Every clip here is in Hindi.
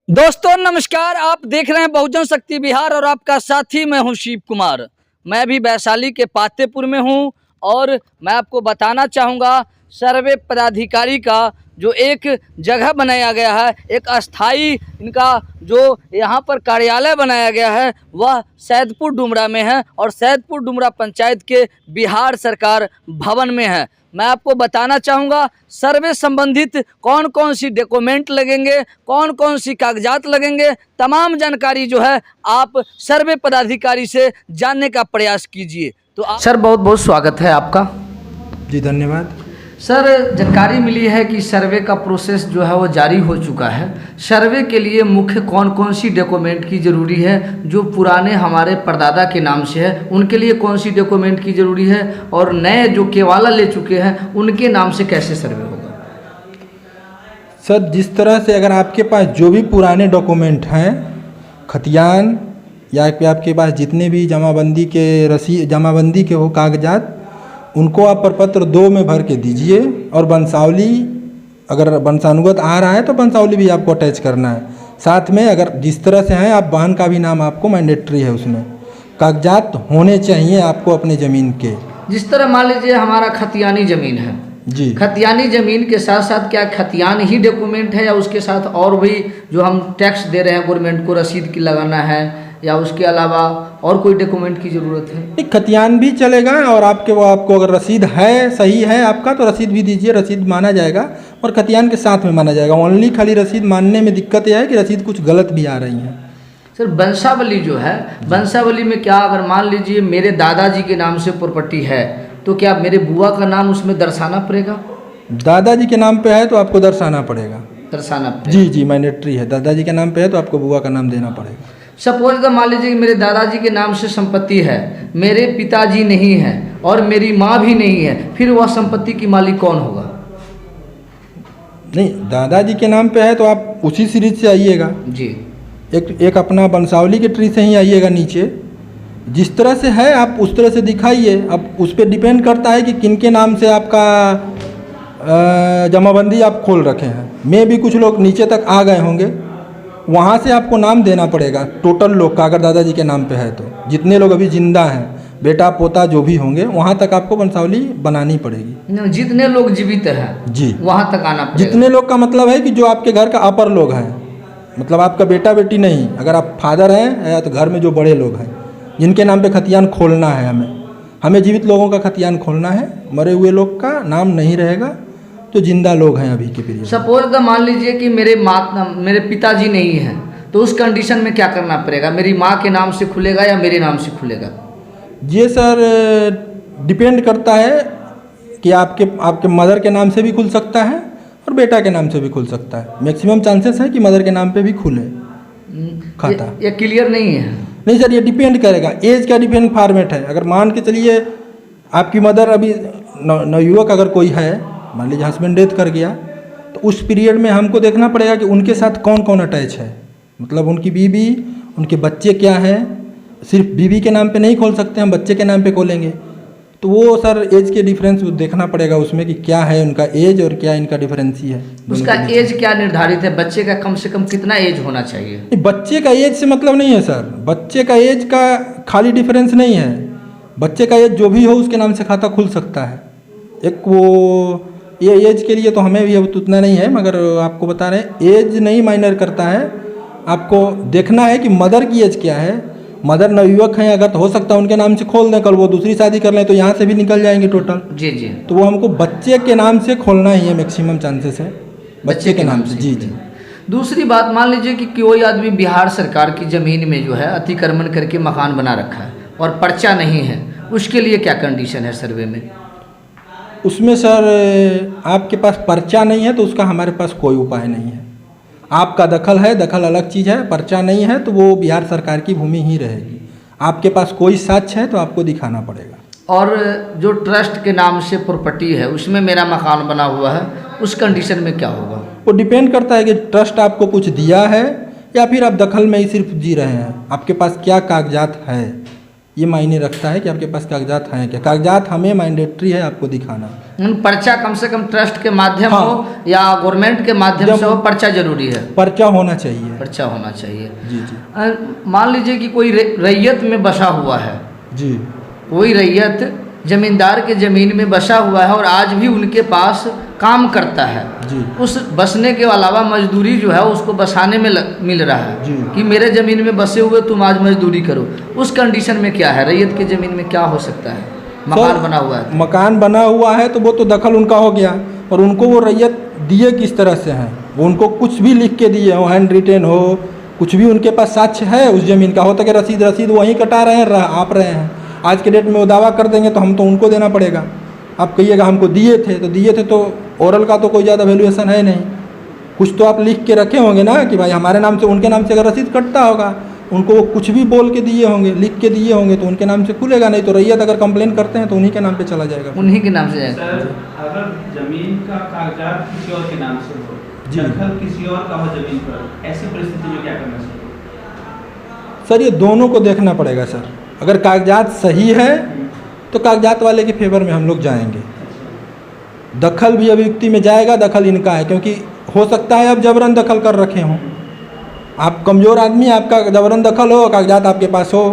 दोस्तों नमस्कार, आप देख रहे हैं बहुजन शक्ति बिहार और आपका साथी मैं हूं शिव कुमार। मैं भी वैशाली के पातेपुर में हूं और मैं आपको बताना चाहूँगा सर्वे पदाधिकारी का जो एक जगह बनाया गया है, एक अस्थाई इनका जो यहाँ पर कार्यालय बनाया गया है वह सैदपुर डुमरा में है और सैदपुर डुमरा पंचायत के बिहार सरकार भवन में है। मैं आपको बताना चाहूँगा सर्वे संबंधित कौन कौन सी डॉक्यूमेंट लगेंगे, कौन कौन सी कागजात लगेंगे, तमाम जानकारी जो है आप सर्वे पदाधिकारी से जानने का प्रयास कीजिए। तो सर बहुत बहुत स्वागत है आपका। जी धन्यवाद। सर जानकारी मिली है कि सर्वे का प्रोसेस जो है वो जारी हो चुका है। सर्वे के लिए मुख्य कौन कौन सी डॉक्यूमेंट की ज़रूरी है? जो पुराने हमारे परदादा के नाम से है उनके लिए कौन सी डॉक्यूमेंट की ज़रूरी है और नए जो केवाला ले चुके हैं उनके नाम से कैसे सर्वे होगा? सर जिस तरह से अगर आपके पास जो भी पुराने डॉक्यूमेंट हैं, खतियान या कि आपके पास जितने भी जमाबंदी के हो कागजात, उनको आप प्रपत्र 2 में भर के दीजिए और वंशावली अगर वंशानुगत आ रहा है तो वंशावली भी आपको अटैच करना है। साथ में अगर जिस तरह से हैं आप वाहन का भी नाम आपको मैंडेटरी है, उसमें कागजात होने चाहिए आपको अपने ज़मीन के। जिस तरह मान लीजिए हमारा खतियानी ज़मीन है जी, खतियानी ज़मीन के साथ साथ क्या खतियान ही डॉक्यूमेंट है या उसके साथ और भी जो हम टैक्स दे रहे हैं गवर्नमेंट को रसीद की लगाना है या उसके अलावा और कोई डॉक्यूमेंट की ज़रूरत है? एक खतियान भी चलेगा और आपको अगर रसीद है सही है आपका तो रसीद भी दीजिए, रसीद माना जाएगा और खतियान के साथ में माना जाएगा। ओनली खाली रसीद मानने में दिक्कत यह है कि रसीद कुछ गलत भी आ रही है। सर वंशावली जो है, वंशावली में क्या अगर मान लीजिए मेरे दादाजी के नाम से प्रॉपर्टी है तो क्या मेरे बुआ का नाम उसमें दर्शाना पड़ेगा? दादाजी के नाम पे है तो आपको दर्शाना पड़ेगा। दर्शाना पड़ेगा। जी मैंडेटरी है। दादाजी के नाम पे है तो आपको बुआ का नाम देना पड़ेगा। सपोज द मान लीजिए कि मेरे दादाजी के नाम से संपत्ति है, मेरे पिताजी नहीं है और मेरी माँ भी नहीं है, फिर वह संपत्ति की मालिक कौन होगा? नहीं, दादाजी के नाम पे है तो आप उसी सीरीज से आइएगा जी। एक अपना वंशावली के ट्री से ही आइएगा नीचे। जिस तरह से है आप उस तरह से दिखाइए। अब उस पर डिपेंड करता है कि किन के नाम से आपका जमाबंदी आप खोल रखे हैं। मैं भी कुछ लोग नीचे तक आ गए होंगे, वहाँ से आपको नाम देना पड़ेगा टोटल लोग का। अगर दादाजी के नाम पे है तो जितने लोग अभी जिंदा हैं, बेटा पोता जो भी होंगे, वहाँ तक आपको वंशावली बनानी पड़ेगी। जितने लोग जीवित हैं जी वहाँ तक आना पड़ेगा। जितने लोग का मतलब है कि जो आपके घर का अपर लोग हैं, मतलब आपका बेटा बेटी नहीं, अगर आप फादर हैं या तो घर में जो बड़े लोग हैं जिनके नाम पे खतियान खोलना है। हमें जीवित लोगों का खतियान खोलना है, मरे हुए लोग का नाम नहीं रहेगा। तो जिंदा लोग हैं अभी के पीरियड। सपोज द मान लीजिए कि मेरे पिताजी नहीं हैं तो उस कंडीशन में क्या करना पड़ेगा? मेरी माँ के नाम से खुलेगा या मेरे नाम से खुलेगा? ये सर डिपेंड करता है कि आपके मदर के नाम से भी खुल सकता है और बेटा के नाम से भी खुल सकता है। मैक्सिमम चांसेस है कि मदर के नाम पे भी खुले खाता। ये क्लियर नहीं है। नहीं सर, ये डिपेंड करेगा, एज का डिपेंड फॉर्मेट है। अगर मान के चलिए आपकी मदर अभी नवयुवक अगर कोई है, मान लीजिए हस्बैंड डेथ कर गया, तो उस पीरियड में हमको देखना पड़ेगा कि उनके साथ कौन कौन अटैच है। मतलब उनकी बीवी, उनके बच्चे क्या हैं। सिर्फ बीवी के नाम पे नहीं खोल सकते हम, बच्चे के नाम पे खोलेंगे। तो वो सर एज के डिफरेंस देखना पड़ेगा उसमें कि क्या है उनका एज और क्या इनका डिफरेंस ही है। उसका एज क्या निर्धारित है? बच्चे का कम से कम कितना एज होना चाहिए? बच्चे का एज से मतलब नहीं है सर, बच्चे का एज का खाली डिफरेंस नहीं है। बच्चे का एज जो भी हो उसके नाम से खाता खुल सकता है। एक वो ये एज के लिए तो हमें भी अब उतना नहीं है, मगर आपको बता रहे हैं एज नहीं माइनर करता है। आपको देखना है कि मदर की एज क्या है। मदर नवयुवक हैं अगर तो हो सकता है उनके नाम से खोल दें, कल वो दूसरी शादी कर लें तो यहाँ से भी निकल जाएंगे टोटल। जी। तो वो हमको बच्चे के नाम से खोलना ही है, मैक्सिमम चांसेस है बच्चे के नाम से। जी। दूसरी बात, मान लीजिए कि कोई आदमी बिहार सरकार की ज़मीन में जो है अतिक्रमण करके मकान बना रखा है और पर्चा नहीं है, उसके लिए क्या कंडीशन है सर्वे में? उसमें सर आपके पास पर्चा नहीं है तो उसका हमारे पास कोई उपाय नहीं है। आपका दखल है, दखल अलग चीज़ है। पर्चा नहीं है तो वो बिहार सरकार की भूमि ही रहेगी। आपके पास कोई साक्ष्य है तो आपको दिखाना पड़ेगा। और जो ट्रस्ट के नाम से प्रॉपर्टी है उसमें मेरा मकान बना हुआ है, उस कंडीशन में क्या होगा? वो डिपेंड करता है कि ट्रस्ट आपको कुछ दिया है या फिर आप दखल में ही सिर्फ जी रहे हैं। आपके पास क्या कागजात है ये मायने रखता है कि आपके पास कागजात हैं क्या। कागजात हमें मैंडेटरी है आपको दिखाना। पर्चा कम से कम ट्रस्ट के माध्यम हाँ। हो या गवर्नमेंट के माध्यम से हो, पर्चा जरूरी है। पर्चा होना चाहिए। पर्चा होना चाहिए। जी जी। मान लीजिए कि कोई रैयत में बसा हुआ है, जी। कोई रैयत जमींदार के ज़मीन में बसा हुआ है और आज भी उनके पास काम करता है जी। उस बसने के अलावा मजदूरी जो है उसको बसाने में मिल रहा है जी। कि मेरे ज़मीन में बसे हुए तुम आज मजदूरी करो। उस कंडीशन में क्या है, रैयत के ज़मीन में क्या हो सकता है? मकान बना हुआ है, मकान बना हुआ है तो वो तो दखल उनका हो गया, और उनको वो रैयत दिए किस तरह से हैं, वो उनको कुछ भी लिख के दिए हो, हैंड रिटेन हो, कुछ भी उनके पास साक्ष्य है उस ज़मीन का, होता कि रसीद वहीं कटा रहे हैं, आप रहे हैं। आज के डेट में वो दावा कर देंगे तो हम तो उनको देना पड़ेगा। आप कहिएगा हमको दिए थे तो ओरल का तो कोई ज़्यादा वैल्यूएशन है नहीं, कुछ तो आप लिख के रखे होंगे ना कि भाई हमारे नाम से, उनके नाम से अगर रसीद कटता होगा, उनको वो कुछ भी बोल के दिए होंगे, लिख के दिए होंगे, तो उनके नाम से खुलेगा, नहीं तो रैयत अगर कंप्लेन करते हैं तो उन्हीं के नाम पे चला जाएगा, उन्हीं के नाम से जाएगा। सर, अगर जमीन का कागजात किसी और के नाम से हो, दखल किसी और का हो जमीन पर, ऐसी परिस्थिति में क्या करना चाहिए? सर ये दोनों को देखना पड़ेगा सर। अगर कागजात सही है तो कागजात वाले के फेवर में हम लोग जाएंगे। दखल भी अभियुक्ति में जाएगा, दखल इनका है, क्योंकि हो सकता है अब जबरन दखल कर रखे हों, आप कमज़ोर आदमी, आपका जबरन दखल हो, कागजात आपके पास हो,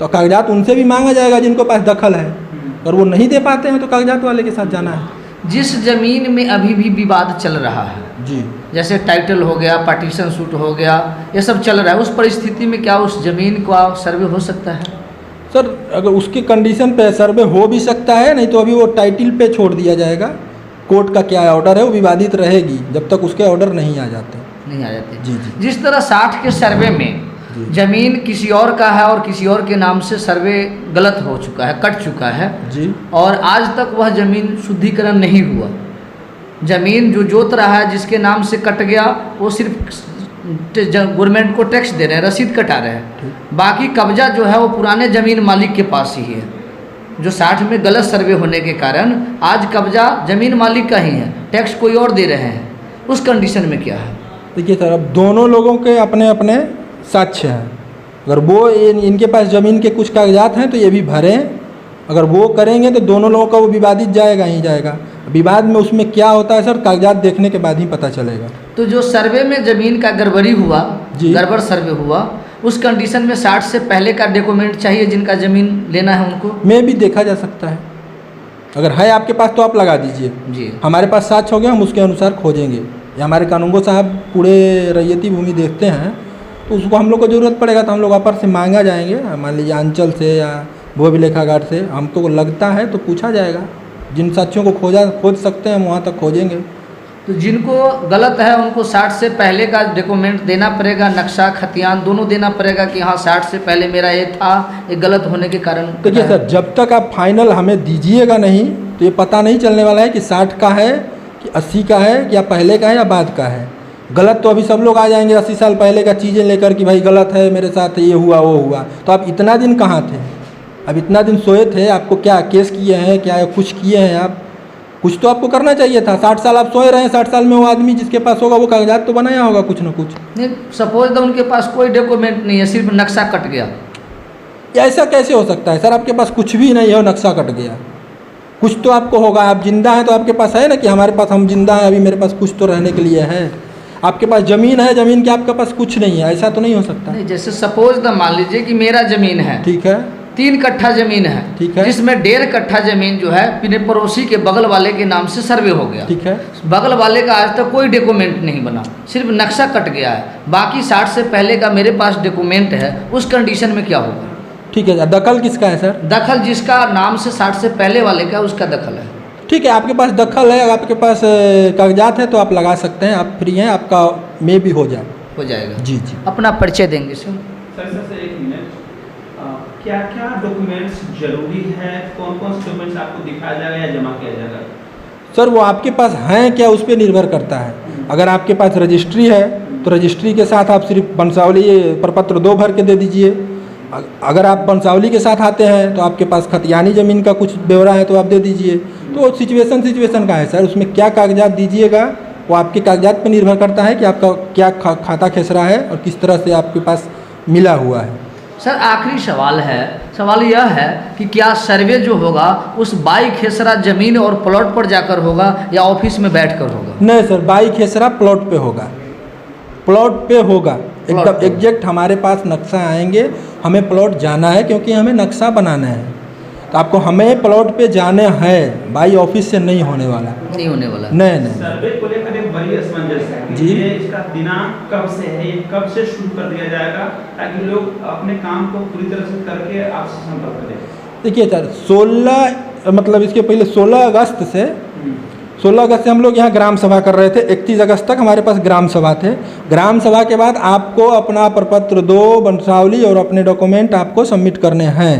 तो कागजात उनसे भी मांगा जाएगा जिनको पास दखल है, और वो नहीं दे पाते हैं तो कागजात वाले के साथ जाना है। जिस ज़मीन में अभी भी विवाद चल रहा है जी, जैसे टाइटल हो गया, पार्टीशन सूट हो गया, ये सब चल रहा है, उस परिस्थिति में क्या उस ज़मीन का सर्वे हो सकता है? सर अगर उसकी कंडीशन पे सर्वे हो भी सकता है, नहीं तो अभी वो टाइटल पे छोड़ दिया जाएगा। कोर्ट का क्या ऑर्डर है वो विवादित रहेगी जब तक उसके ऑर्डर नहीं आ जाते। नहीं आ जाते। जी जी। जिस तरह 60 के सर्वे में जी। जमीन किसी और का है और किसी और के नाम से सर्वे गलत हो चुका है, कट चुका है जी, और आज तक वह जमीन शुद्धिकरण नहीं हुआ, जमीन जो जोत रहा है जिसके नाम से कट गया वो सिर्फ गवर्नमेंट को टैक्स दे रहे हैं, रसीद कटा रहे हैं, बाकी कब्जा जो है वो पुराने ज़मीन मालिक के पास ही है। जो 60 में गलत सर्वे होने के कारण आज कब्जा ज़मीन मालिक का ही है, टैक्स कोई और दे रहे हैं, उस कंडीशन में क्या है? देखिए सर, अब दोनों लोगों के अपने अपने साक्ष्य हैं। अगर वो इनके पास ज़मीन के कुछ कागजात हैं तो ये भी भरें, अगर वो करेंगे तो दोनों लोगों का वो विवादित जाएगा ही जाएगा। विवाद में उसमें क्या होता है सर, कागजात देखने के बाद ही पता चलेगा। तो जो सर्वे में ज़मीन का गड़बड़ी हुआ, जी। गड़बड़ सर्वे हुआ, उस कंडीशन में 60 से पहले का डॉक्यूमेंट चाहिए जिनका ज़मीन लेना है उनको? में भी देखा जा सकता है, अगर है आपके पास तो आप लगा दीजिए। जी। हमारे पास साक्ष्य हो गया, हम उसके अनुसार खोजेंगे, या हमारे कानूनगो साहब पूरे रैयती भूमि देखते हैं तो उसको हम लोग को ज़रूरत पड़ेगा तो हम लोग अपर से मांगा जाएंगे, मान लीजिए अंचल से या भू अभिलेखागार से हमको लगता है तो पूछा जाएगा। जिन साक्ष्यों को खोज सकते हैं हम वहाँ तक खोजेंगे। तो जिनको गलत है उनको 60 से पहले का डॉक्यूमेंट देना पड़ेगा, नक्शा खतियान दोनों देना पड़ेगा कि हाँ 60 से पहले मेरा ये था, ये गलत होने के कारण। देखिए सर, जब तक आप फाइनल हमें दीजिएगा नहीं तो ये पता नहीं चलने वाला है कि 60 का है कि 80 का है, या पहले का है या बाद का है। गलत तो अभी सब लोग आ जाएंगे 80 साल पहले का चीज़ें लेकर कि भाई गलत है, मेरे साथ ये हुआ वो हुआ। तो आप इतना दिन कहाँ थे? अब इतना दिन सोए थे? आपको क्या केस किए हैं, क्या कुछ किए हैं आप? कुछ तो आपको करना चाहिए था। 60 साल आप सोए रहे हैं, 60 साल में वो आदमी जिसके पास होगा वो कागजात तो बनाया होगा कुछ ना कुछ। नहीं, सपोज द उनके पास कोई डॉक्यूमेंट नहीं है, सिर्फ नक्शा कट गया। ऐसा कैसे हो सकता है सर? आपके पास कुछ भी नहीं है और नक्शा कट गया, कुछ तो आपको होगा। आप जिंदा हैं तो आपके पास है ना कि हमारे पास, हम जिंदा हैं अभी, मेरे पास कुछ तो रहने के लिए है। आपके पास ज़मीन है, ज़मीन के आपके पास कुछ नहीं है, ऐसा तो नहीं हो सकता। नहीं, जैसे सपोज द मान लीजिए कि मेरा ज़मीन है, ठीक है, 3 कट्ठा ज़मीन है, ठीक है, जिसमें 1.5 कट्ठा ज़मीन जो है मेरे पड़ोसी के बगल वाले के नाम से सर्वे हो गया। ठीक है, बगल वाले का आज तक कोई डॉक्यूमेंट नहीं बना, सिर्फ नक्शा कट गया है, बाकी 60 से पहले का मेरे पास डॉक्यूमेंट है, उस कंडीशन में क्या होगा? ठीक है। दखल किसका है सर? दखल जिसका नाम से 60 से पहले वाले का, उसका दखल है। ठीक है, आपके पास दखल है, आपके पास कागजात है तो आप लगा सकते हैं, आप फ्री हैं, आपका में भी हो जाएगा। जी जी। अपना परिचय देंगे सर। सर 1 मिनट, क्या क्या डॉक्यूमेंट्स जरूरी है, कौन कौन से डॉक्यूमेंट्स आपको दिखाया जाएगा या जमा किया जाएगा? सर वो आपके पास हैं क्या उस पर निर्भर करता है। अगर आपके पास रजिस्ट्री है तो रजिस्ट्री के साथ आप सिर्फ वंशावली प्रपत्र 2 भर के दे दीजिए। अगर आप वंशावली के साथ आते हैं तो आपके पास खतियानी ज़मीन का कुछ ब्यौरा है तो आप दे दीजिए। तो सिचुएशन का है सर, उसमें क्या कागजात दीजिएगा वो आपके कागजात पर निर्भर करता है कि आपका क्या खाता खेसरा है और किस तरह से आपके पास मिला हुआ है। सर आखिरी सवाल है, सवाल यह है कि क्या सर्वे जो होगा उस 22 खेसरा जमीन और प्लॉट पर जाकर होगा या ऑफिस में बैठकर होगा? नहीं सर, 22 खेसरा प्लॉट पे होगा, प्लॉट पे होगा एकदम एग्जैक्ट। हमारे पास नक्शा आएंगे, हमें प्लॉट जाना है क्योंकि हमें नक्शा बनाना है, तो आपको हमें प्लॉट पे जाने हैं, बाई ऑफिस से नहीं होने वाला, नहीं होने वाला। नहीं। सर्वे को लेकर एक बड़ी असमंजस है जी। ये इसका दिनांक कब से है, ये कब से शुरू कर दिया जाएगा ताकि लोग अपने काम को पूरी तरह से करके आपसे संपर्क करें? देखिए सर, 16 मतलब इसके पहले 16 अगस्त से 16 अगस्त से हम लोग यहाँ ग्राम सभा कर रहे थे। 31 अगस्त तक हमारे पास ग्राम सभा थे। ग्राम सभा के बाद आपको अपना प्रपत्र 2 वंशावली और अपने डॉक्यूमेंट आपको सबमिट करने हैं।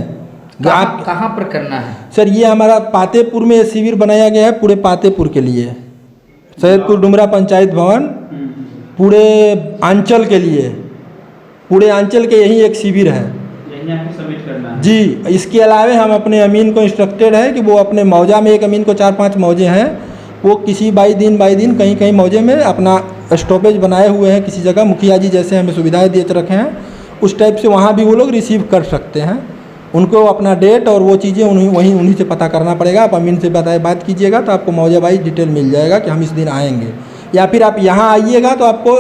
कहाँ पर करना है सर? ये हमारा पातेपुर में शिविर बनाया गया है, पूरे पातेपुर के लिए, सैयदपुर डुमरा पंचायत भवन, पूरे अंचल के लिए, पूरे अंचल के यही एक शिविर है सबमिट करना है जी। इसके अलावे हम अपने अमीन को इंस्ट्रक्टेड है कि वो अपने मौजा में, एक अमीन को 4-5 मौजे हैं, वो किसी बाई दिन कहीं कहीं मौजे में अपना स्टॉपेज बनाए हुए हैं किसी जगह, मुखिया जी जैसे हमें सुविधाएं दे रखे हैं, उस टाइप से वहाँ भी वो लोग रिसीव कर सकते हैं। उनको अपना डेट और वो चीज़ें उन्हीं से पता करना पड़ेगा। आप अमीन से बात कीजिएगा तो आपको मौजा वाइज डिटेल मिल जाएगा कि हम इस दिन आएंगे, या फिर आप यहाँ आइएगा तो आपको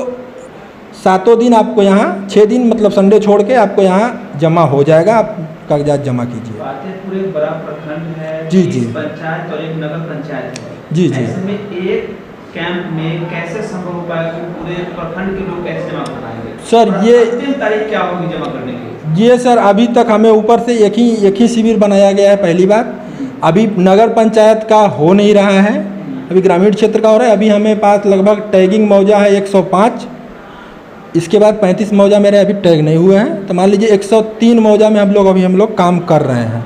7 दिन आपको यहाँ 6 दिन मतलब संडे छोड़ के आपको यहाँ जमा हो जाएगा, आप कागजात जमा कीजिए। पातेपुर एक बड़ा प्रखंड है, जी, 20 जी। पंचायत और एक नगर पंचायत है। जी, जी। ऐसे में एक कैंप में कैसे संभव हो पाएगा कि पूरे प्रखंड के लोग कैसे जमा कर पाएंगे? सर, और ये अंतिम तारीख क्या होगी जमा करने की? ये सर अभी तक हमें ऊपर से एक ही शिविर बनाया गया है। पहली बात, अभी नगर पंचायत का हो नहीं रहा है, अभी ग्रामीण क्षेत्र का हो रहा है। अभी हमें पास लगभग टैगिंग मौजा है 105, इसके बाद 35 मौजा मेरे अभी टैग नहीं हुए हैं, तो मान लीजिए 103 मौजा में हम लोग काम कर रहे हैं।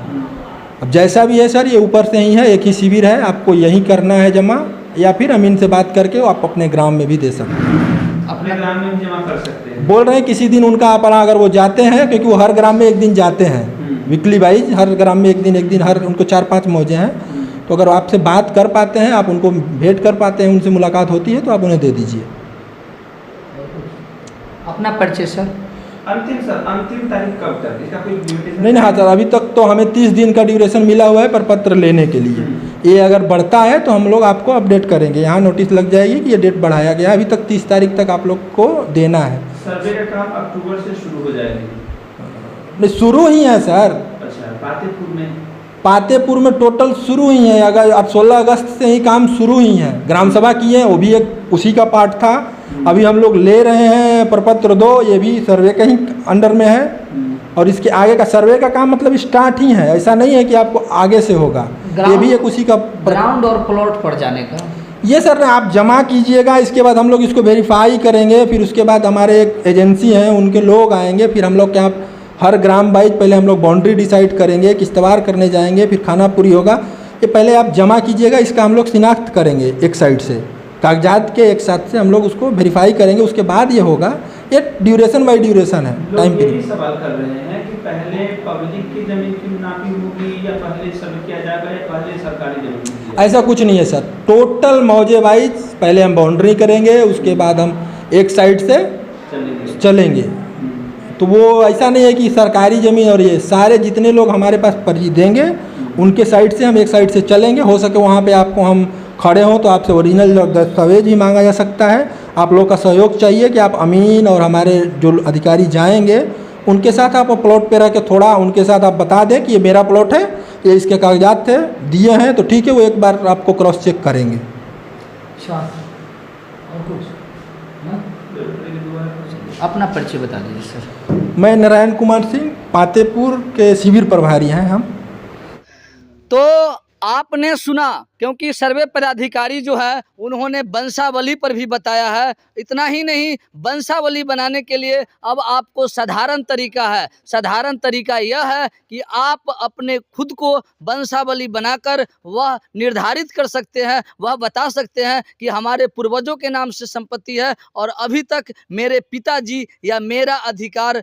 अब जैसा भी है सर, ये ऊपर से ही है, एक ही शिविर है, आपको यही करना है जमा, या फिर अमीन से बात करके आप अपने ग्राम में भी दे सकते हैं। अपने ग्राम में भी जमा कर सकते हैं। बोल रहे हैं किसी दिन उनका अपना, अगर वो जाते हैं, क्योंकि वो हर ग्राम में एक दिन जाते हैं, वीकली वाइज हर ग्राम में एक दिन हर, उनको 4-5 मौजे हैं, तो अगर आपसे बात कर पाते हैं, आप उनको भेंट कर पाते हैं, उनसे मुलाकात होती है, तो आप उन्हें दे दीजिए। अपना परिचय सर। अंतिम तारीख कब तक, इसका कोई लिमिटेशन? नहीं हाँ सर, अभी तक तो हमें 30 दिन का ड्यूरेशन मिला हुआ है प्रपत्र लेने के लिए। ये अगर बढ़ता है तो हम लोग आपको अपडेट करेंगे, यहाँ नोटिस लग जाएगी कि ये डेट बढ़ाया गया है। अभी तक 30 तारीख तक आप लोग को देना है। सर्वे का काम अक्टूबर से शुरू हो जाएगी? नहीं, शुरू ही है सर। अच्छा, पातेपुर में टोटल शुरू ही है। अगर अब 16 अगस्त से ही काम शुरू ही है। ग्राम सभा की है, वो भी एक उसी का पार्ट था। अभी हम लोग ले रहे हैं प्रपत्र 2, ये भी सर्वे का ही अंडर में है, और इसके आगे का सर्वे का काम मतलब स्टार्ट ही है, ऐसा नहीं है कि आपको आगे से होगा। ये भी एक उसी का ग्राउंड और प्लॉट पर जाने का। ये सर आप जमा कीजिएगा, इसके बाद हम लोग इसको वेरीफाई करेंगे, फिर उसके बाद हमारे एक एजेंसी हैं, उनके लोग आएंगे, फिर हम लोग क्या हर ग्राम वाइज पहले हम लोग बाउंड्री डिसाइड करेंगे, किश्तवार करने जाएंगे, फिर खाना पूरी होगा। ये पहले आप जमा कीजिएगा, इसका हम लोग शिनाख्त करेंगे एक साइड से, कागजात के एक साथ से हम लोग उसको वेरीफाई करेंगे, उसके बाद ये होगा। ये ड्यूरेशन बाई ड्यूरेशन है, टाइम लोग ये भी पीरियड। सवाल कर रहे हैं कि पहले पब्लिक की जमीन की नापी होगी या पहले सर्वे किया जाएगा या पहले सरकारी जमीन की जाएगी? ऐसा कुछ नहीं है सर, टोटल मौजे वाइज पहले हम बाउंड्री करेंगे, उसके बाद हम एक साइड से चलेंगे। तो वो ऐसा नहीं है कि सरकारी ज़मीन और ये सारे जितने लोग हमारे पास पर्ची देंगे, उनके साइड से हम एक साइड से चलेंगे। हो सके वहाँ पे आपको हम खड़े हों तो आपसे ओरिजिनल दस्तावेज भी मांगा जा सकता है। आप लोग का सहयोग चाहिए कि आप अमीन और हमारे जो अधिकारी जाएंगे, उनके साथ आप प्लॉट पे रह के थोड़ा उनके साथ आप बता दें कि ये मेरा प्लॉट है, ये इसके कागजात थे दिए हैं, तो ठीक है, वो एक बार आपको क्रॉस चेक करेंगे। अच्छा, और कुछ अपना परिचय बता दीजिए सर। मैं नारायण कुमार सिंह, पातेपुर के शिविर प्रभारी हैं हम। तो आपने सुना, क्योंकि सर्वे पदाधिकारी जो है उन्होंने वंशावली पर भी बताया है। इतना ही नहीं, वंशावली बनाने के लिए अब आपको साधारण तरीका है। साधारण तरीका यह है कि आप अपने खुद को वंशावली बनाकर वह निर्धारित कर सकते हैं, वह बता सकते हैं कि हमारे पूर्वजों के नाम से संपत्ति है और अभी तक मेरे पिताजी या मेरा अधिकार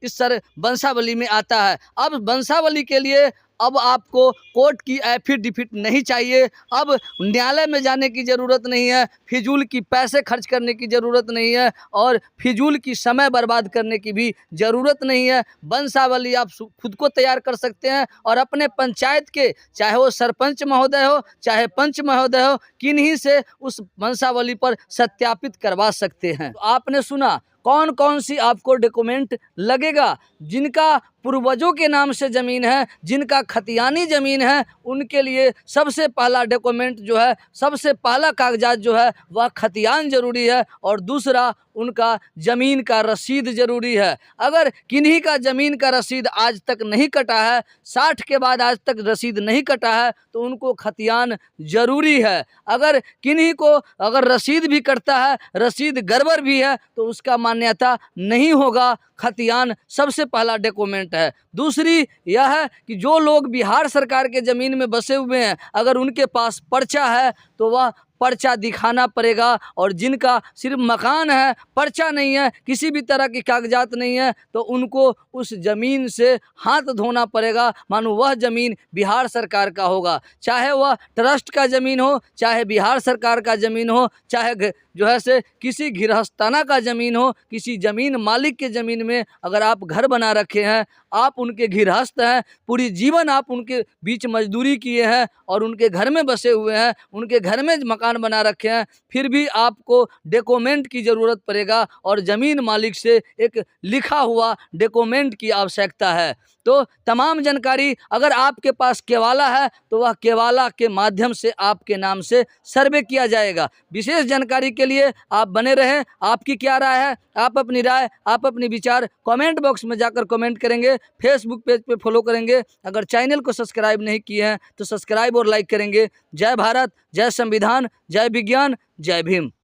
इस वंशावली में आता है। अब वंशावली के लिए अब आपको कोर्ट की एफिडेविट नहीं चाहिए, अब न्यायालय में जाने की ज़रूरत नहीं है, फिजूल की पैसे खर्च करने की ज़रूरत नहीं है और फिजूल की समय बर्बाद करने की भी ज़रूरत नहीं है। वंशावली आप खुद को तैयार कर सकते हैं और अपने पंचायत के, चाहे वो सरपंच महोदय हो चाहे पंच महोदय हो, किन्हीं से उस वंशावली पर सत्यापित करवा सकते हैं। तो आपने सुना कौन कौन सी आपको डॉक्यूमेंट लगेगा। जिनका पूर्वजों के नाम से ज़मीन है, जिनका खतियानी ज़मीन है, उनके लिए सबसे पहला डॉक्यूमेंट जो है, सबसे पहला कागजात जो है वह खतियान ज़रूरी है और दूसरा उनका ज़मीन का रसीद ज़रूरी है। अगर किन्हीं का ज़मीन का रसीद आज तक नहीं कटा है, 60 के बाद आज तक रसीद नहीं कटा है, तो उनको खतियान ज़रूरी है। अगर किन्हीं को अगर रसीद भी कटता है, रसीद गड़बड़ भी है, तो उसका मान्यता नहीं होगा। खतियान सबसे पहला डॉक्यूमेंट है। दूसरी यह है कि जो लोग बिहार सरकार के ज़मीन में बसे हुए हैं, अगर उनके पास पर्चा है तो वह पर्चा दिखाना पड़ेगा, और जिनका सिर्फ मकान है, पर्चा नहीं है, किसी भी तरह की कागजात नहीं है, तो उनको उस ज़मीन से हाथ धोना पड़ेगा, मानो वह ज़मीन बिहार सरकार का होगा। चाहे वह ट्रस्ट का ज़मीन हो, चाहे बिहार सरकार का ज़मीन हो, चाहे जो है से किसी गृहस्थाना का ज़मीन हो, किसी ज़मीन मालिक के ज़मीन में अगर आप घर बना रखे हैं, आप उनके गृहस्थ हैं, पूरी जीवन आप उनके बीच मजदूरी किए हैं और उनके घर में बसे हुए हैं, उनके घर में मकान बना रखे हैं, फिर भी आपको डॉक्यूमेंट की ज़रूरत पड़ेगा और ज़मीन मालिक से एक लिखा हुआ डॉक्यूमेंट की आवश्यकता है। तो तमाम जानकारी अगर आपके पास केवाला है तो वह केवाला के माध्यम से आपके नाम से सर्वे किया जाएगा। विशेष जानकारी के लिए आप बने रहें। आपकी क्या राय है? आप अपनी राय, आप अपनी विचार कमेंट बॉक्स में जाकर कमेंट करेंगे, फेसबुक पेज पे फॉलो करेंगे। अगर चैनल को सब्सक्राइब नहीं किए हैं तो सब्सक्राइब और लाइक करेंगे। जय भारत, जय संविधान, जय विज्ञान, जय भीम।